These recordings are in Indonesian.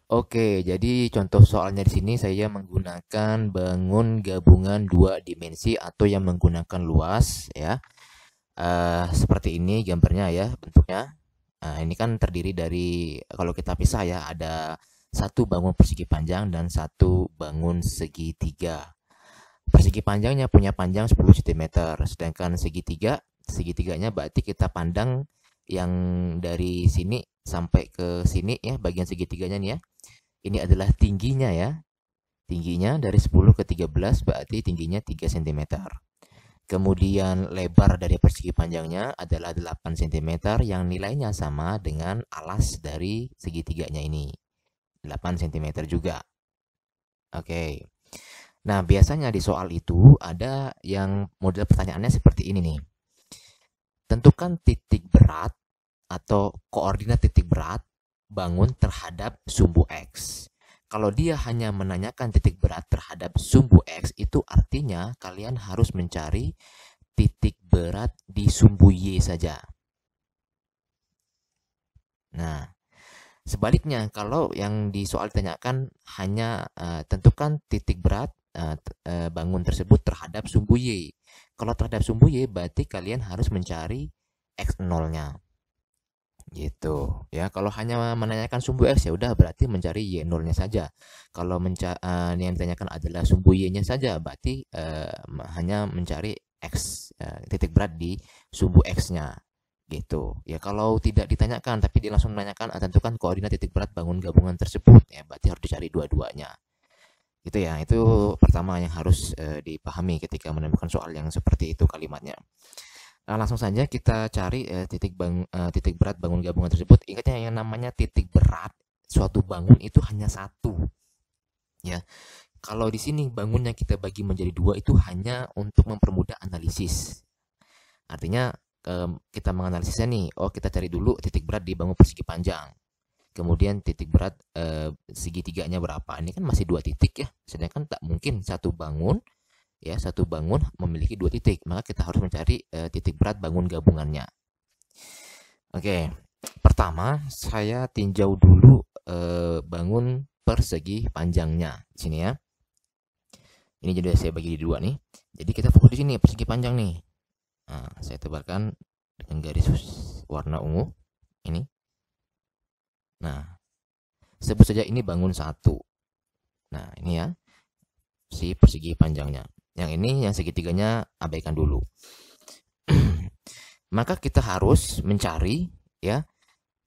Oke, jadi contoh soalnya di sini saya menggunakan bangun gabungan dua dimensi atau yang menggunakan luas ya. Seperti ini gambarnya ya bentuknya. Nah, ini kan terdiri dari kalau kita pisah ya ada satu bangun persegi panjang dan satu bangun segitiga. Persegi panjangnya punya panjang 10 cm, sedangkan segitiganya berarti kita pandang yang dari sini sampai ke sini ya, bagian segitiganya nih ya. Ini adalah tingginya ya. Tingginya dari 10 ke 13 berarti tingginya 3 cm. Kemudian lebar dari persegi panjangnya adalah 8 cm yang nilainya sama dengan alas dari segitiganya ini. 8 cm juga. Oke. Nah, biasanya di soal itu ada yang model pertanyaannya seperti ini nih. Tentukan titik berat atau koordinat titik berat bangun terhadap sumbu X. Kalau dia hanya menanyakan titik berat terhadap sumbu X, itu artinya kalian harus mencari titik berat di sumbu Y saja. Nah, sebaliknya kalau yang di soal ditanyakan hanya tentukan titik berat bangun tersebut terhadap sumbu Y. Kalau terhadap sumbu Y berarti kalian harus mencari X0-nya. Gitu ya. Kalau hanya menanyakan sumbu X ya udah berarti mencari Y0-nya saja. Kalau yang ditanyakan adalah sumbu Y-nya saja berarti hanya mencari X titik berat di sumbu X-nya gitu. Ya kalau tidak ditanyakan tapi dia langsung menanyakan tentukan koordinat titik berat bangun gabungan tersebut ya berarti harus dicari dua-duanya. Gitu ya. Itu pertama yang harus dipahami ketika menemukan soal yang seperti itu kalimatnya. Nah, langsung saja kita cari titik berat bangun gabungan tersebut. Ingatnya yang namanya titik berat suatu bangun itu hanya satu. Ya, kalau di sini bangunnya kita bagi menjadi dua itu hanya untuk mempermudah analisis. Artinya kita menganalisisnya nih, oh kita cari dulu titik berat di bangun persegi panjang. Kemudian titik berat segitiganya berapa? Ini kan masih dua titik ya. Sedangkan tak mungkin satu bangun memiliki dua titik, maka kita harus mencari titik berat bangun gabungannya. Oke, pertama saya tinjau dulu bangun persegi panjangnya di sini ya. Ini jadi saya bagi di dua nih. Jadi kita fokus di sini persegi panjang nih. Nah, saya tebalkan dengan garis warna ungu ini. Nah, sebut saja ini bangun satu. Nah, ini ya si persegi panjangnya. Yang ini yang segitiganya abaikan dulu. Maka kita harus mencari ya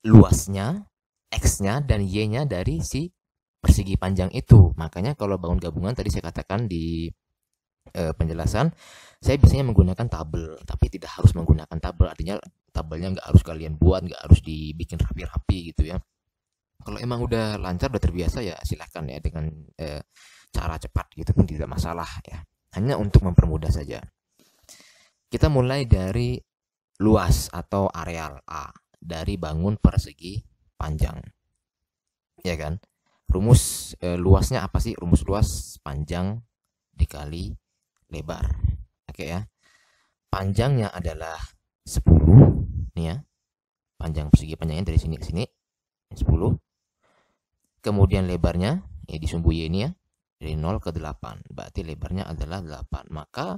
luasnya, X-nya dan Y-nya dari si persegi panjang itu. Makanya kalau bangun gabungan tadi saya katakan di penjelasan, saya biasanya menggunakan tabel, tapi tidak harus menggunakan tabel. Artinya tabelnya nggak harus kalian buat, nggak harus dibikin rapi-rapi gitu ya. Kalau emang udah lancar, udah terbiasa ya silahkan ya dengan cara cepat gitu pun tidak masalah ya. Hanya untuk mempermudah saja. Kita mulai dari luas atau areal A dari bangun persegi panjang. Ya kan? Rumus luasnya apa sih? Rumus luas panjang dikali lebar. Oke ya. Panjangnya adalah 10 nih ya. Panjang persegi panjangnya dari sini ke sini 10. Kemudian lebarnya ya di sumbu Y ini ya. Dari 0 ke 8. Berarti lebarnya adalah 8. Maka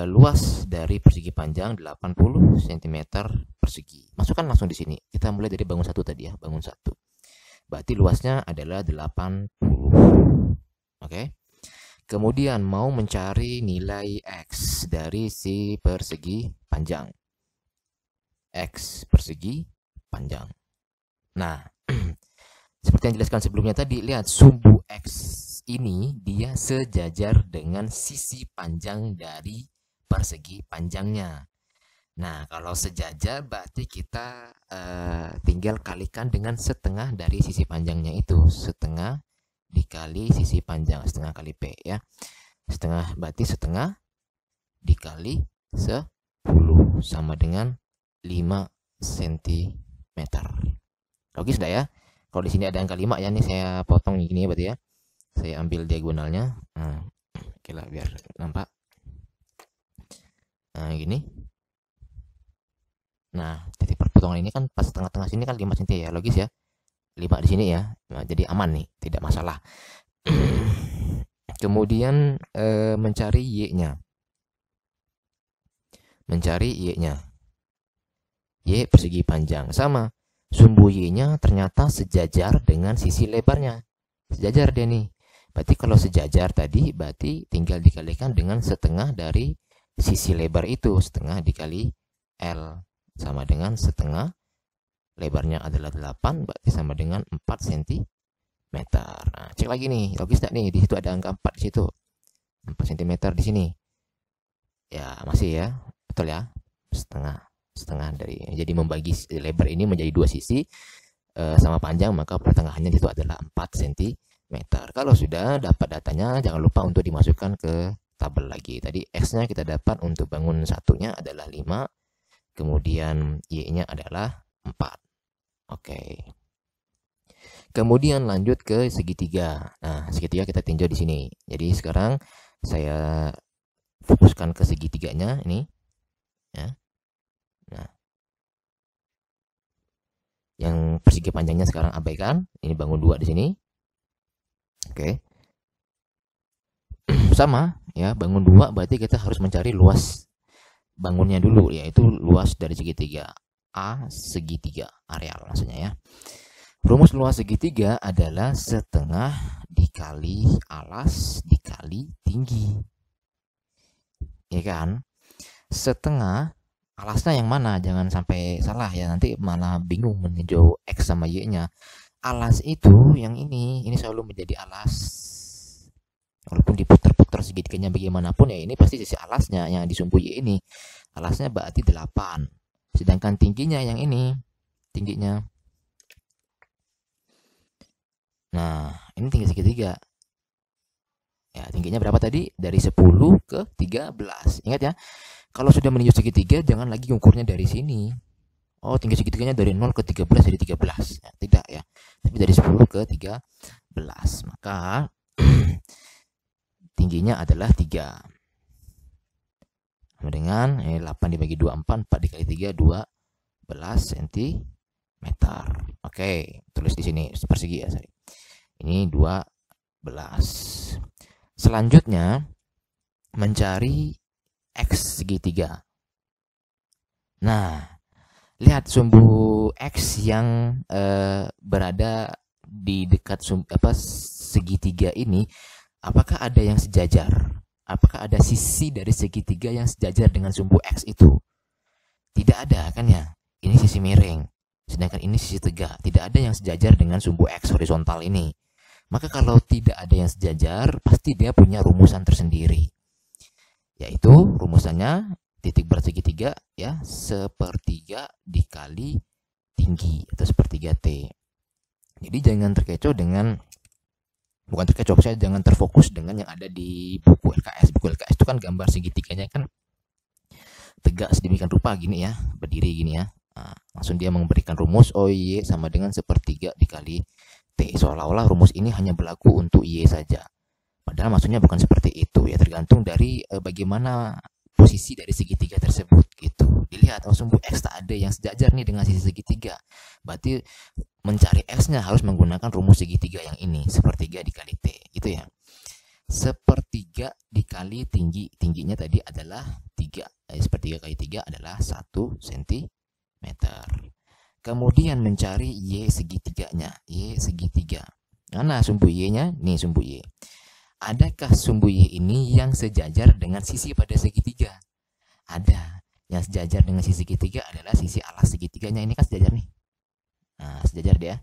luas dari persegi panjang 80 cm persegi. Masukkan langsung di sini. Kita mulai dari bangun satu tadi ya, bangun satu. Berarti luasnya adalah 80. Oke. Kemudian mau mencari nilai X dari si persegi panjang. X persegi panjang. Nah, seperti yang dijelaskan sebelumnya tadi, lihat sumbu X ini dia sejajar dengan sisi panjang dari persegi panjangnya. Nah, kalau sejajar berarti kita tinggal kalikan dengan setengah dari sisi panjangnya itu. Setengah dikali sisi panjang, setengah kali P ya. Setengah berarti setengah dikali 10 sama dengan 5 cm. Logis dah ya? Kalau di sini ada angka 5 ya, nih saya potong gini ya berarti ya. Saya ambil diagonalnya. Nah, oke lah biar nampak. Nah, gini. Nah, titik perpotongan ini kan pas tengah-tengah sini kan 5 cm ya, logis ya. 5 di sini ya. Nah, jadi aman nih, tidak masalah. Kemudian mencari Y-nya. Mencari Y-nya. Y persegi panjang. Sama. Sumbu Y-nya ternyata sejajar dengan sisi lebarnya. Sejajar dia nih. Berarti kalau sejajar tadi, berarti tinggal dikalikan dengan setengah dari sisi lebar itu. Setengah dikali L. Sama dengan setengah. Lebarnya adalah 8, berarti sama dengan 4 cm. Nah, cek lagi nih, logis tak nih? Di situ ada angka 4 di situ. 4 cm di sini. Ya, masih ya. Betul ya? Setengah dari. Jadi membagi lebar ini menjadi dua sisi sama panjang, maka pertengahannya itu adalah 4 cm. Kalau sudah dapat datanya, jangan lupa untuk dimasukkan ke tabel lagi. Tadi X-nya kita dapat untuk bangun satunya adalah 5. Kemudian Y-nya adalah 4. Oke. Kemudian lanjut ke segitiga. Nah, segitiga kita tinjau di sini. Jadi sekarang saya fokuskan ke segitiganya ini. Ya. Nah, yang persegi panjangnya sekarang abaikan. Ini bangun 2 di sini. Oke. Sama ya, bangun 2 berarti kita harus mencari luas bangunnya dulu, yaitu luas dari segitiga. A segitiga areal maksudnya ya. Rumus luas segitiga adalah setengah dikali alas dikali tinggi. Ya kan? Setengah alasnya yang mana? Jangan sampai salah ya, nanti malah bingung meninjau X sama Y-nya. Alas itu yang ini selalu menjadi alas. Walaupun diputar-putar segitiganya bagaimanapun ya, ini pasti sisi alasnya yang disumbu Y ini. Alasnya berarti 8. Sedangkan tingginya yang ini, tingginya. Nah, ini tinggi segitiga. Ya, tingginya berapa tadi? Dari 10 ke 13. Ingat ya, kalau sudah meninjau segitiga, jangan lagi ukurnya dari sini. Oh, tinggi segitiganya dari 0 ke 13 jadi 13. Ya, tidak ya. Tapi dari 10 ke 13. Maka tingginya adalah 3. Sama dengan 8 dibagi 2, 4. 4 dikali 3, 12 cm. Oke, tulis di sini persegi ya. Sorry. Ini 12. Selanjutnya, mencari X segitiga. Nah, lihat sumbu X yang berada di dekat segitiga ini. Apakah ada yang sejajar? Apakah ada sisi dari segitiga yang sejajar dengan sumbu X itu? Tidak ada kan ya? Ini sisi miring. Sedangkan ini sisi tegak. Tidak ada yang sejajar dengan sumbu X horizontal ini. Maka kalau tidak ada yang sejajar, pasti dia punya rumusan tersendiri. Yaitu rumusannya titik bersegitiga ya, sepertiga dikali tinggi atau sepertiga T. Jadi jangan terkecoh dengan, bukan terkecoh, saya jangan terfokus dengan yang ada di buku LKS. Buku LKS itu kan gambar segitiganya kan tegak sedemikian rupa gini ya, berdiri gini ya. Nah, langsung dia memberikan rumus Y sama dengan sepertiga dikali T. Seolah-olah rumus ini hanya berlaku untuk Y saja. Padahal maksudnya bukan seperti itu ya, tergantung dari bagaimana posisi dari segitiga tersebut gitu. Dilihat sumbu X tak ada yang sejajar nih dengan sisi segitiga. Berarti mencari X-nya harus menggunakan rumus segitiga yang ini, sepertiga dikali T, gitu ya. Sepertiga dikali tinggi, tingginya tadi adalah 3. Sepertiga kali 3 adalah 1 cm. Kemudian mencari Y segitiganya, Y segitiga. Mana sumbu Y-nya? Nih sumbu Y. Adakah sumbu Y ini yang sejajar dengan sisi pada segitiga? Ada. Yang sejajar dengan sisi segitiga adalah sisi alas segitiganya. Ini kan sejajar nih. Nah, sejajar dia.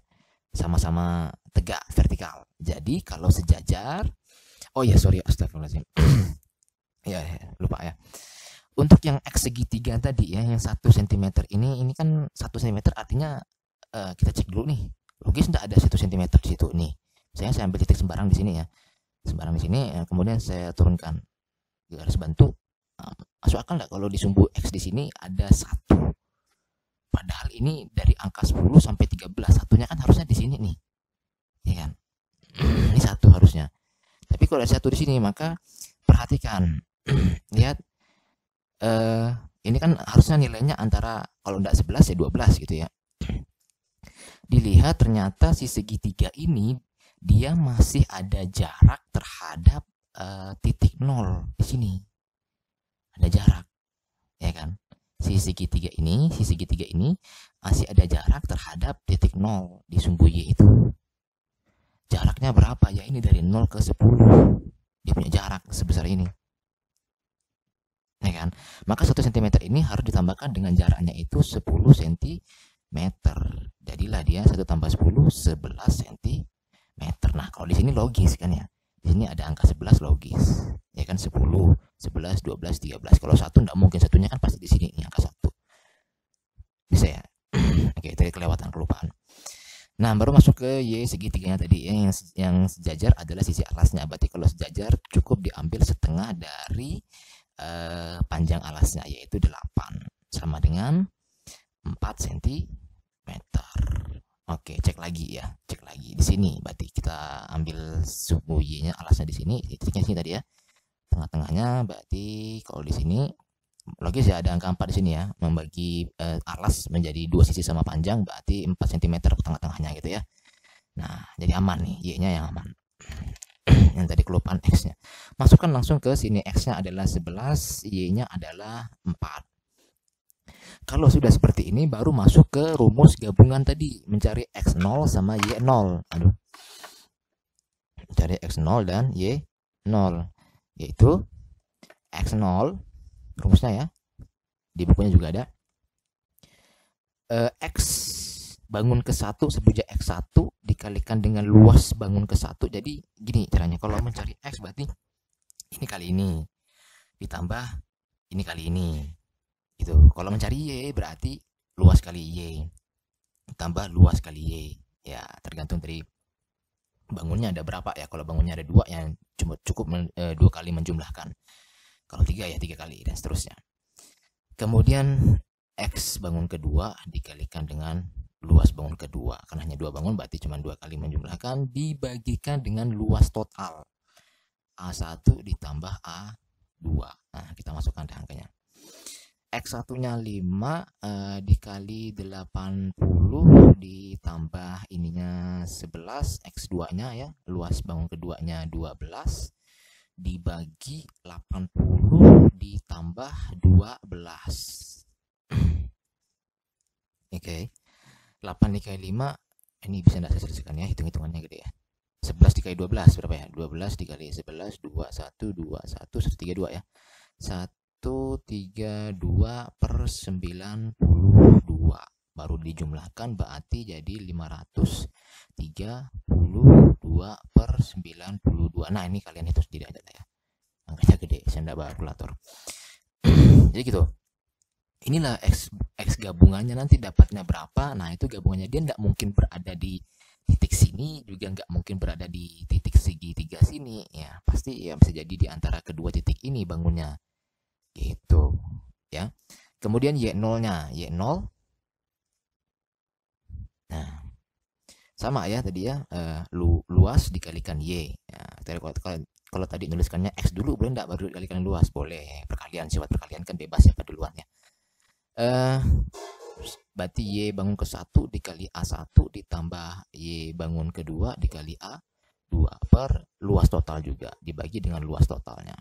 Sama-sama tegak, vertikal. Jadi kalau sejajar, oh ya sorry, astagfirullahaladzim. ya, lupa ya. Untuk yang X segitiga tadi ya, yang 1 cm ini kan 1 cm artinya kita cek dulu nih. Logis enggak ada 1 cm di situ nih. Saya ambil titik sembarang di sini ya. Sembarang di sini, kemudian saya turunkan garis bantu. Masuk akal nggak kalau di sumbu X di sini ada 1? Padahal ini dari angka 10 sampai 13, satunya kan harusnya di sini nih, ya kan? Ini 1 harusnya. Tapi kalau ada 1 di sini, maka perhatikan, lihat, ini kan harusnya nilainya antara kalau nggak 11 ya 12 gitu ya. dilihat ternyata si segitiga ini dia masih ada jarak terhadap titik 0 di sini. Ada jarak, ya kan? Si segitiga ini masih ada jarak terhadap titik 0 di sumbu Y itu. Jaraknya berapa? Ya ini dari 0 ke 10. Dia punya jarak sebesar ini. Ya kan? Maka 1 cm ini harus ditambahkan dengan jaraknya itu 10 cm. Jadilah dia 1 tambah 10, 11 cm. Nah, kalau di sini logis kan ya. Di sini ada angka 11 logis. Ya kan 10, 11, 12, 13. Kalau 1 enggak mungkin, satunya kan pasti di sini nih angka 1. Bisa ya? Oke, tadi kelewatan, kelupaan. Nah, baru masuk ke Y segitiganya tadi. Yang sejajar adalah sisi alasnya. Berarti kalau sejajar cukup diambil setengah dari panjang alasnya, yaitu 8, sama dengan 4 cm. Oke, cek lagi ya, cek lagi di sini. Berarti kita ambil sumbu Y-nya, alasnya di sini, titiknya sini tadi ya. Tengah-tengahnya berarti kalau di sini logis ya, ada angka 4 di sini ya. Membagi alas menjadi 2 sisi sama panjang, berarti 4 cm tengah-tengahnya gitu ya. Nah, jadi aman nih, Y-nya yang aman. Yang tadi kelupaan X-nya. Masukkan langsung ke sini, X-nya adalah 11, Y-nya adalah 4. Kalau sudah seperti ini, baru masuk ke rumus gabungan tadi, mencari X0 sama Y0. Aduh. Mencari X0 dan Y0, yaitu X0, rumusnya ya, di bukunya juga ada. X bangun ke 1 sebujak X1 dikalikan dengan luas bangun ke 1. Jadi gini caranya, kalau mencari X berarti ini kali ini ditambah ini kali ini gitu. Kalau mencari Y berarti luas kali Y tambah luas kali Y. Ya, tergantung dari bangunnya ada berapa ya. Kalau bangunnya ada 2 yang cukup 2 kali menjumlahkan. Kalau 3 ya 3 kali dan seterusnya. Kemudian X bangun kedua dikalikan dengan luas bangun kedua. Karena hanya 2 bangun berarti cuma 2 kali menjumlahkan, dibagikan dengan luas total. A1 ditambah A2. Nah, kita masukkan deh angkanya. X1-nya 5 dikali 80 ditambah ininya 11, X2-nya ya, luas bangun keduanya 12 dibagi 80 ditambah 12. Oke. 8 dikali 5 ini bisa enggak saya selesaikan ya, hitung-hitungannya gede ya. 11 dikali 12 berapa ya? 12 dikali 11, 21, 21, 132 ya. 132 per 92 baru dijumlahkan berarti jadi 532 per 92. Nah, ini kalian hitung sendiri aja ya, angkanya gede, saya enggak bawa kalkulator. Jadi gitu, inilah X gabungannya, nanti dapatnya berapa. Nah, itu gabungannya dia enggak mungkin berada di titik sini, juga enggak mungkin berada di titik segitiga sini ya, pasti ya bisa jadi di antara kedua titik ini bangunnya gitu ya. Kemudian Y0-nya, Y0 nah sama ya tadi ya, luas dikalikan Y ya. Kalau tadi nuliskannya X dulu boleh enggak, baru dikalikan luas? Boleh, perkalian, sifat perkalian kan bebas siapa duluan ya. Berarti Y bangun ke 1 dikali A1 ditambah Y bangun kedua dikali A2 per luas total juga dibagi dengan luas totalnya.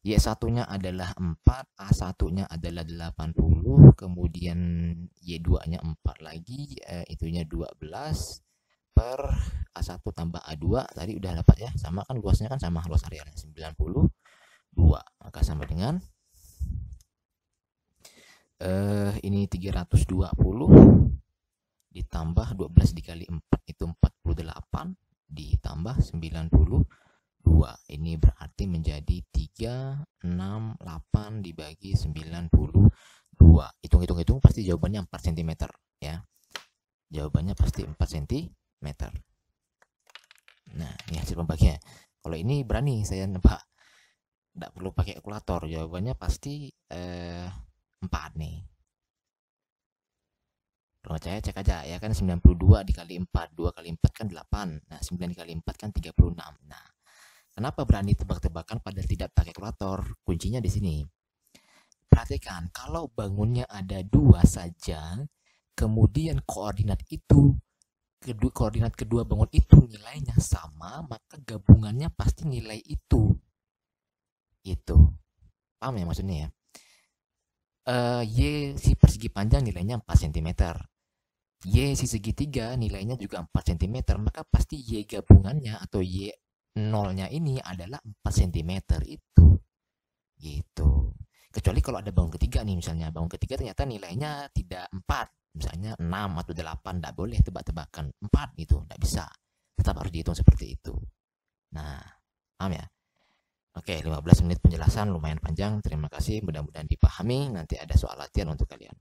Y1-nya adalah 4, A1-nya adalah 80, kemudian Y2-nya 4 lagi, itunya 12 per A1 tambah A2, tadi udah dapat ya, sama kan luasnya kan sama, luas arealnya 92, maka sama dengan ini 320 ditambah 12 dikali 4 itu 48 ditambah 92. Ini berarti menjadi 368 dibagi 92. Hitung-hitung pasti jawabannya 4 cm ya. Jawabannya pasti 4 cm. Nah, ini hasil pembagiannya. Kalau ini berani saya nebak, tidak perlu pakai kalkulator, jawabannya pasti 4 nih. Kalau percaya cek aja ya kan, 92 dikali 4, 2 kali 4 kan 8. Nah, 9 dikali 4 kan 36. Nah, kenapa berani tebak-tebakan pada tidak pakai kalkulator? Kuncinya di sini. Perhatikan, kalau bangunnya ada 2 saja, kemudian koordinat kedua bangun itu nilainya sama, maka gabungannya pasti nilai itu. Itu. Paham ya maksudnya ya? Y si persegi panjang nilainya 4 cm. Y si segitiga nilainya juga 4 cm, maka pasti Y gabungannya atau Y nolnya ini adalah 4 cm itu. Gitu. Kecuali kalau ada bangun ketiga nih, misalnya bangun ketiga ternyata nilainya tidak 4, misalnya 6 atau 8, tidak boleh tebak-tebakan 4 gitu, tidak bisa. Tetap harus dihitung seperti itu. Nah, paham ya? Oke, 15 menit penjelasan lumayan panjang. Terima kasih, mudah-mudahan dipahami. Nanti ada soal latihan untuk kalian.